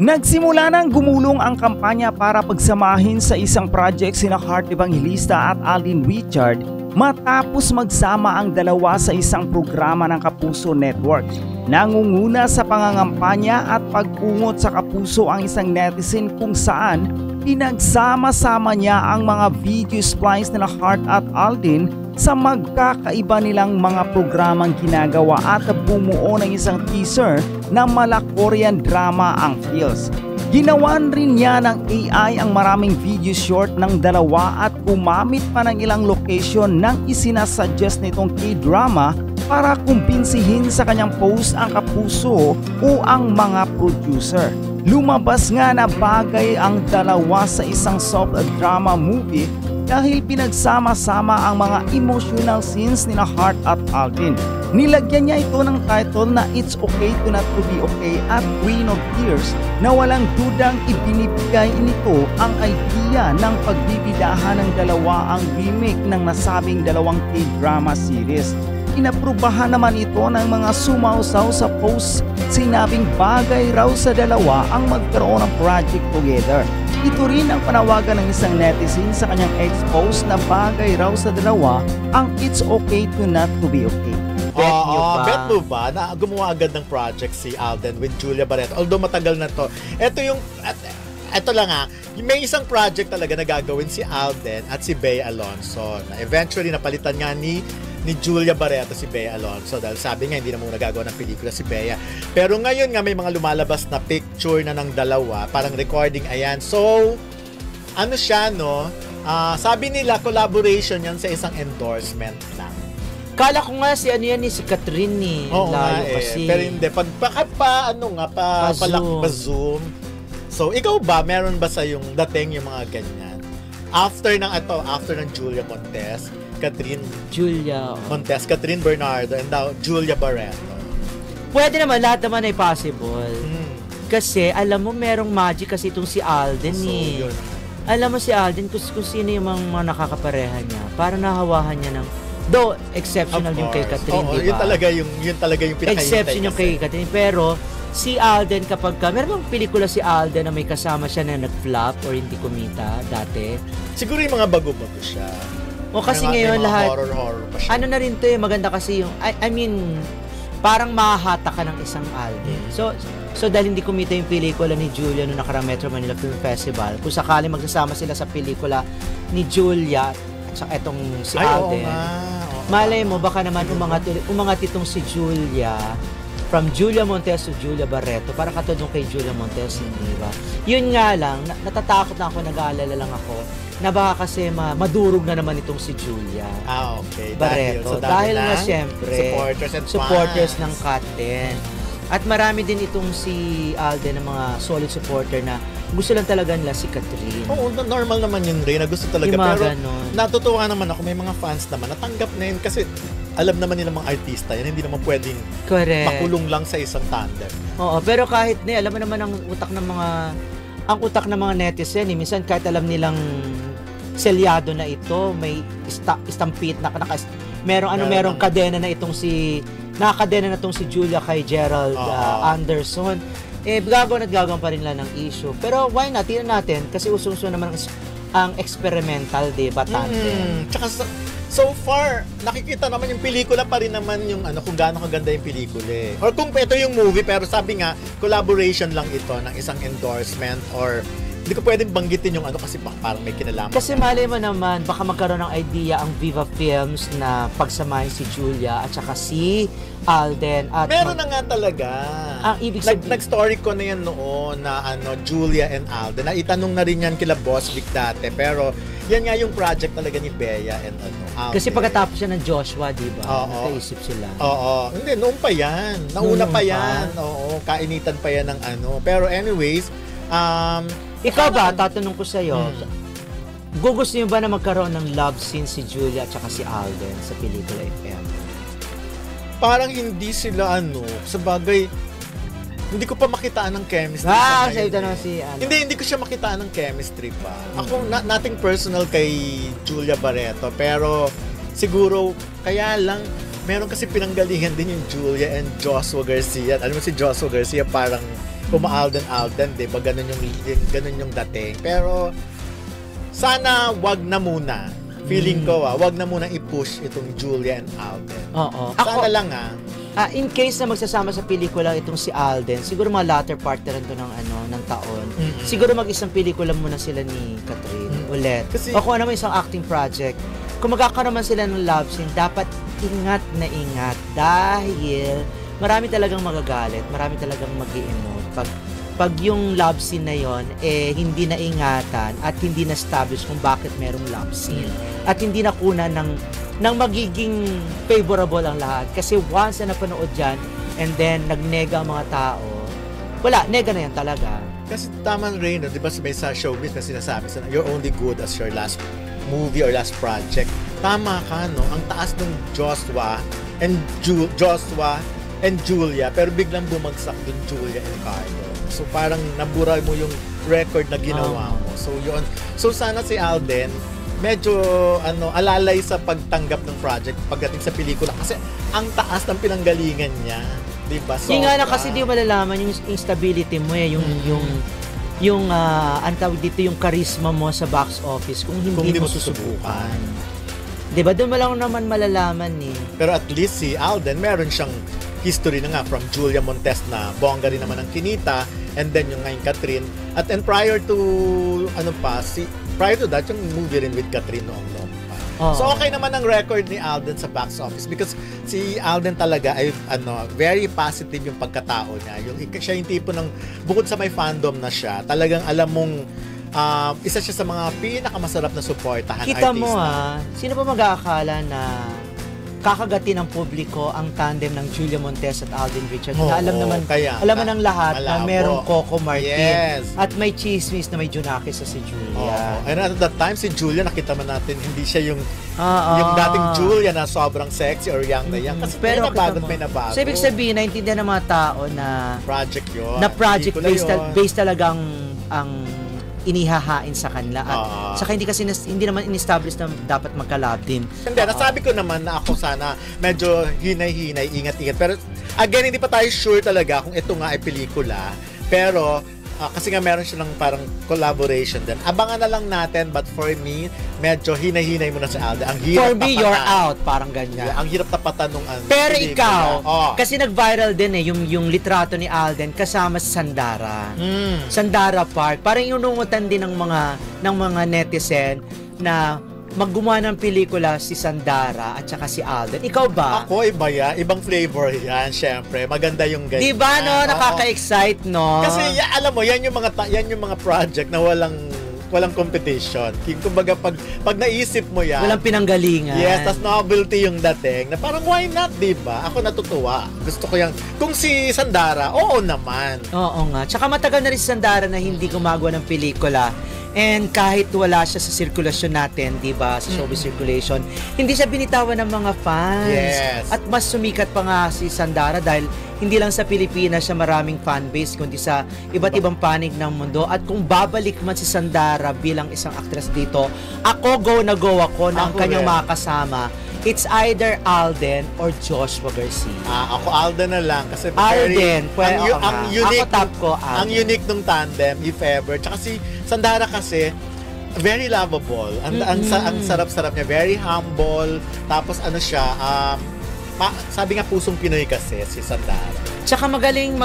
Nagsimula nang gumulong ang kampanya para pagsamahin sa isang project sina Heart Evangelista at Alden Richard matapos magsama ang dalawa sa isang programa ng Kapuso Network. Nangunguna sa pangangampanya at pag-ungot sa kapuso ang isang netizen kung saan pinagsama-sama niya ang mga video splice nila Heart at Alden sa magkakaiba nilang mga programang ginagawa at bumuo ng isang teaser na mala-Korean drama ang feels. Ginawan rin niya ng AI ang maraming video short ng dalawa at gumamit pa ng ilang location ng isinasuggest nitong K-drama para kumbinsihin sa kanyang post ang kapuso o ang mga producer. Lumabas nga na bagay ang dalawa sa isang soft drama movie dahil pinagsama-sama ang mga emotional scenes nila Heart at Alden. Nilagyan niya ito ng title na It's Okay to Not to Be Okay at Queen of Tears na walang dudang ibinibigay nito ang idea ng pagbibidahan ng dalawa ang remake ng nasabing dalawang K-drama series. Inaprubahan naman ito ng mga sumausaw sa post, sinabing bagay raw sa dalawa ang magkaroon ng project together. Ito rin ang panawagan ng isang netizen sa kanyang ex-post na bagay raw sa dalawa ang It's Okay to Not to Be Okay. Bet mo ba na gumawa agad ng project si Alden with Julia Barreto? Although matagal na to. Ito lang may isang project talaga na gagawin si Alden at si Bea Alonzo. Na eventually napalitan nga ni Julia Barreto si Bea Alonzo dahil sabi nga hindi na muna nagagawa ng pelikula si Bea. Pero ngayon nga may mga lumalabas na picture na ng dalawa, parang recording, ayan. So, ano siya, no? Sabi nila collaboration yan sa isang endorsement lang. Kala ko nga si Catherine ni. Oo nga kasi. Pero hindi, Zoom. So, ikaw ba, meron ba sa yung dating yung mga ganyan? After ng Julia Montes, Catherine Bernardo, and now Julia Barreto. Pwede naman, lahat naman ay possible. Kasi, alam mo, merong magic kasi itong si Alden Yun. Alam mo si Alden, kung sino yung mga nakakapareha niya, parang nahawahan niya ng, though, exceptional yung kay Catherine, diba? Yun talaga yung pinakahintay. Exception yung kay Catherine, pero, si Alden kapag meron bang pelikula si Alden na may kasama siya na nag-flop or hindi kumita dati? Siguro yung mga bago-bago siya. O kasi ngayon lahat horror pa siya. Ano na rin 'to maganda kasi yung I mean parang mahahata ka ng isang Alden. So dahil hindi kumita yung pelikula ni Julia noong nakarang Metro Manila Film Festival, kung sakali magsasama sila sa pelikula ni Julia at saka etong si Alden. Malay mo baka naman umangat itong si Julia from Julia Montes to Julia Barreto, parang katulad kay Julia Montes, di ba? Yun nga lang, natatakot na ako, nag-aalala lang ako, na baka kasi madurog na naman itong si Julia okay. Barreto. Dahil nga siyempre, supporters ng Kat din. At marami din itong si Alden ng mga solid supporter na gusto lang talaga nila si Catherine. Oo, normal naman yun rin, na gusto talaga. Pero natutuwa naman ako, may mga fans naman, natanggap na yun kasi alam naman nila mga artista yan, hindi naman pwedeng makulong lang sa isang tandem. Oo, pero kahit alam mo naman ang utak ng mga netizen, minsan kahit alam nilang selyado na ito, may stampede na merong kadena na itong nakakadena na itong si Julia kay Gerald Anderson. Gagawin pa rin lang ng issue. Pero why not? Tingnan natin kasi usong-uso naman ang experimental, diba, tandem. Tsaka so far, nakikita naman yung pelikula pa rin naman yung kung gaano kaganda yung pelikula Or kung ito yung movie, pero sabi nga, collaboration lang ito ng isang endorsement or hindi ko pwedeng banggitin yung kasi parang may kinalaman. Kasi malay mo naman, baka magkaroon ng idea ang Viva Films na pagsamahin si Julia at saka si Alden. At meron na nga talaga. Ang ibig sabihin, nag-story ko na yan noon na Julia and Alden. Naitanong na rin yan kila Boss Vic dati. Pero yan nga yung project talaga ni Bea and Alden. Kasi pagkatapos siya ng Joshua, di ba? Nakaisip sila. Oo. Hindi, noon pa yan. Nauna pa yan. Oo, kainitan pa yan ng Pero anyways, ikaw ba, tatanong ko sa'yo, gusto niyo ba na magkaroon ng love scene si Julia at saka si Alden sa pelikula FM? Parang hindi sila sabagay, hindi ko pa makitaan ng chemistry. Sa'yo tanong si Hindi ko siya makitaan ng chemistry pa. Ako, nothing personal kay Julia Barreto, pero siguro, kaya lang, meron kasi pinanggalingan din yung Julia and Joshua Garcia. Alam mo si Joshua Garcia parang Alden, di ba? Ganun yung dating. Pero, sana wag na muna. Feeling ko, wag na muna i-push itong Julia and Alden. Oo. Sana lang, in case na magsasama sa pelikula itong si Alden, siguro mga latter part na rin to ng taon. Siguro mag-isang pelikula muna sila ni Catherine ulit. Kasi, o kung ano isang acting project. Kung magkakaroon man sila ng love scene, dapat ingat na ingat dahil marami talagang magagalit, marami talagang mag-i-emote. Pag yung love scene na yon hindi na ingatan at hindi na establish kung bakit merong love scene at hindi na kunan ng magiging favorable ang lahat. Kasi once na napanood dyan and then nagnega ang mga tao, wala, nega na yan talaga. Kasi tama rin, di ba may sa showbiz na sinasabi, you're only good as your last movie or last project. Tama ka, no? Ang taas ng Joshua and Julia, pero biglang bumagsak dun Julia and Carlo. So parang nabura mo yung record na ginawa mo. So yun. So sana si Alden medyo alalay sa pagtanggap ng project pagdating sa pelikula kasi ang taas ng pinanggalingan niya, 'di ba? So, nga na kasi di malalaman yung instability mo yung ang tawag dito yung charisma mo sa box office kung hindi mo susubukan. 'Di ba? Doon mo lang naman malalaman eh. Pero at least si Alden meron siyang history na nga from Julia Montes na bongga rin naman ang kinita, and then yung ngayon Catherine, at then prior to that yung movie rin with Catherine noong pa. So okay naman ang record ni Alden sa box office because si Alden talaga ay very positive yung pagkatao niya. Siya yung tipo ng bukod sa may fandom na siya, talagang alam mong isa siya sa mga pinakamasarap na suportahan kita artista. Mo sino pa mag-aakala na kakagatin ng publiko ang tandem ng Julia Montes at Alden Richards. Alam mo ng lahat na merong Coco Martin. Yes. At may chismis na may Junakis sa si Julia. And at that time, si Julia, nakita man natin, hindi siya yung dating Julia na sobrang sexy or young na young. Kasi pero may nabago. So, ibig sabihin, naintindihan ng mga tao na project yun. Na project based talagang ang inihahain sa kanila at saka hindi naman in-establish na dapat magka-love team. Hindi, nasabi ko naman na ako sana medyo hinay-hinay, ingat-ingat. Pero again, hindi pa tayo sure talaga kung ito nga ay pelikula. Pero kasi nga meron silang parang collaboration din. Abangan na lang natin, but for me, medyo hinay-hinay mo na sa Alden. Ang hirap for me, you're out. Parang ganyan. Yeah, ang hirap tapatan nung pero ikaw, kasi nag-viral din yung litrato ni Alden kasama si Sandara. Sandara Park. Parang inunungutan din ng mga netizen na maggumawa ng pelikula si Sandara at saka si Alden. Ikaw ba? Ako, iba yan. Ibang flavor yan, syempre. Maganda yung ganyan. Diba, no? Nakaka-excite, no? Kasi, alam mo, yan yung mga project na walang competition. Kumbaga, pag naisip mo yan, walang pinanggalingan. Yes, tas novelty yung dating. Na parang, why not, diba? Ako natutuwa. Gusto ko yan. Kung si Sandara, oo naman. Oo nga. Tsaka matagal na rin si Sandara na hindi gumagawa ng pelikula. And kahit wala siya sa sirkulasyon natin, di ba, sa showbiz circulation, hindi siya binitawan ng mga fans. Yes. At mas sumikat pa nga si Sandara dahil hindi lang sa Pilipinas siya maraming fanbase, kundi sa iba't ibang panig ng mundo. At kung babalik man si Sandara bilang isang actress dito, go na ang kanyang mga kasama. It's either Alden or Joshua Garcia. Ako Alden na lang kasi Alden. Ang unique, ako top ko, Alden. Ang unique nung tandem, if ever. Tsaka si Sandara kasi very lovable. Ang sarap-sarap niya, very humble. Tapos siya, sabi nga pusong Pinoy kasi si Sandara. Tsaka magaling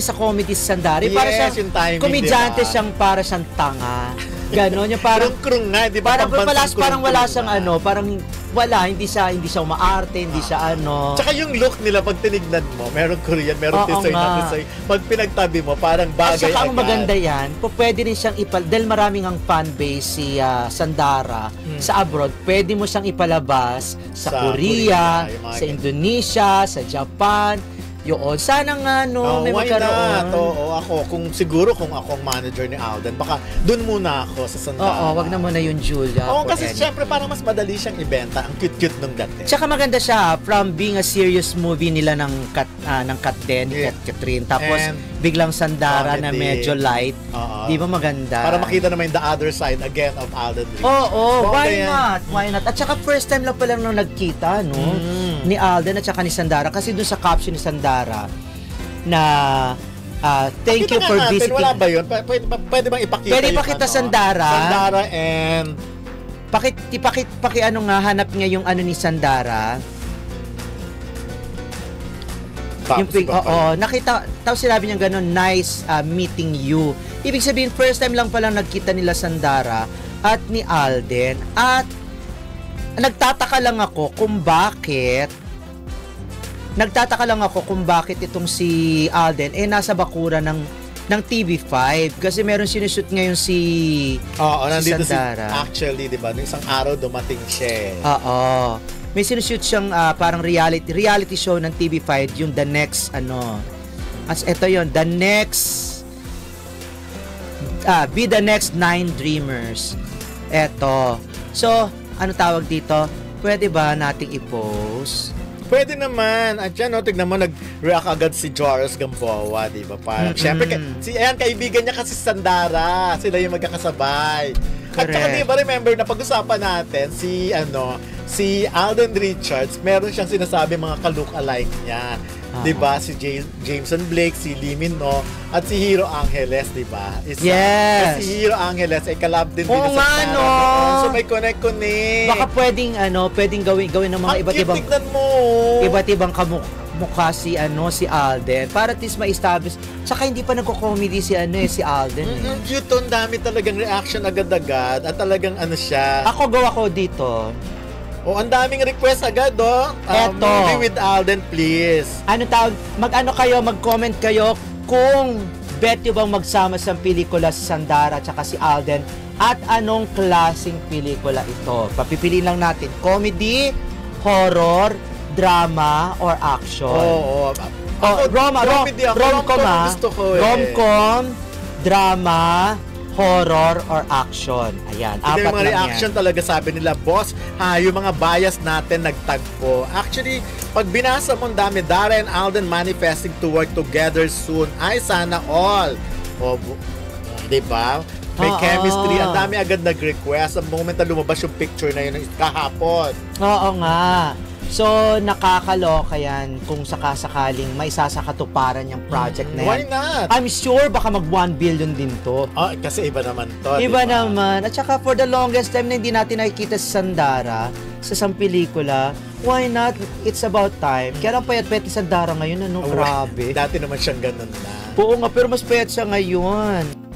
sa comedy si Sandara. Yes, para siyang yung timing, komedyante diba? Siyang para siyang tanga. Ganon, yung parang krung nga, di ba? Parang wala siyang parang wala, hindi siya umaarte, hindi siya Tsaka yung look nila pag tinignan mo, meron Korean, meron Tisoy na Tisoy. Pag pinagtabi mo, parang bagay agad. At saka ang maganda yan, pwede rin siyang dahil maraming ang fanbase si Sandara sa abroad, pwede mo siyang ipalabas sa Korea, sa Indonesia, sa Japan. Yun, sana nga may magkaroon. Kung ako ang manager ni Alden, baka dun muna ako sa Sandara. Wag na muna yung Julia. Kasi syempre parang mas madali siyang ibenta. Ang cute-cute nung dati. Tsaka maganda siya, from being a serious movie nila ng Kat Den, Catherine. Tapos biglang Sandara na medyo light. Di ba maganda? Para makita naman the other side again of Alden. Why not? At saka first time lang pala nung nagkita, ni Alden at saka ni Sandara. Kasi dun sa caption ni Sandara na Thank you for visiting. Wala ba yun? Pwede bang ipakita Pwede ipakita Sandara? Sandara and... Ano nga, hanap nga yung ano ni Sandara. Nakita, tapos sinabi niya gano'n, nice meeting you. Ibig sabihin, first time lang palang nagkita nila Sandara at ni Alden. At nagtataka lang ako kung bakit itong si Alden nasa bakura ng TV5 kasi meron sinushoot ngayon si nandito Sandara. Actually, 'di ba, isang araw dumating siya. May sinushoot siyang parang reality show ng TV5, yung The Next as ito yon, The Next Be the Next 9 Dreamers. Eto. So, ano tawag dito? Pwede ba nating i-post? Pwede naman. At yan, tignan mo, nag-react agad si Joris Gamboa, di ba? Parang, syempre, kaibigan niya kasi Sandara. Sila yung magkakasabay. Correct. At saka, di ba, remember na pag-usapan natin, si Alden Richards, meron siyang sinasabi mga ka-look-alike niya. Di ba? Si Jameson Blake, si Lee Min-ho, at si Hiro Angeles, di ba? Yes! Si Hiro Angeles ay kalab din sa Sandara. So may connect. Baka pwedeng gawin ng mga iba't ibang kamukha si Alden para at least ma-establish. Tsaka hindi pa nagko-comedy si Alden. Cute, ang dami talagang reaction agad-agad at talagang siya. Ako gawa ko dito. Ang daming request agad, Eto. Movie with Alden, please. Mag-comment kayo kung bet nyo bang magsama sa pelikula si Sandara at saka si Alden at anong klaseng pelikula ito. Papipiliin lang natin, comedy, horror, drama, or action. Rom-com, drama, horror, or action. Ayan, apat lang yan. Yung mga reaction yan. talaga sabi nila, boss, yung mga bias natin nagtagpo. Actually, pag binasa mo dami, Dara and Alden manifesting to work together soon. Ay, sana all. Diba? May chemistry. Ang dami agad nag-request. Ang moment na lumabas yung picture na yun kahapon. Oo nga. So, nakakaloka yan kung sakasakaling may sasakatuparan yung project na yan. Why not? I'm sure baka mag 1 billion din to. Kasi iba naman to. Iba naman. At saka for the longest time na hindi natin nakikita si Sandara sa isang pelikula, why not? It's about time. Kaya lang payat-payat ni Sandara ngayon, grabe. Dati naman siyang ganun na. Oo nga, pero mas payat siya ngayon.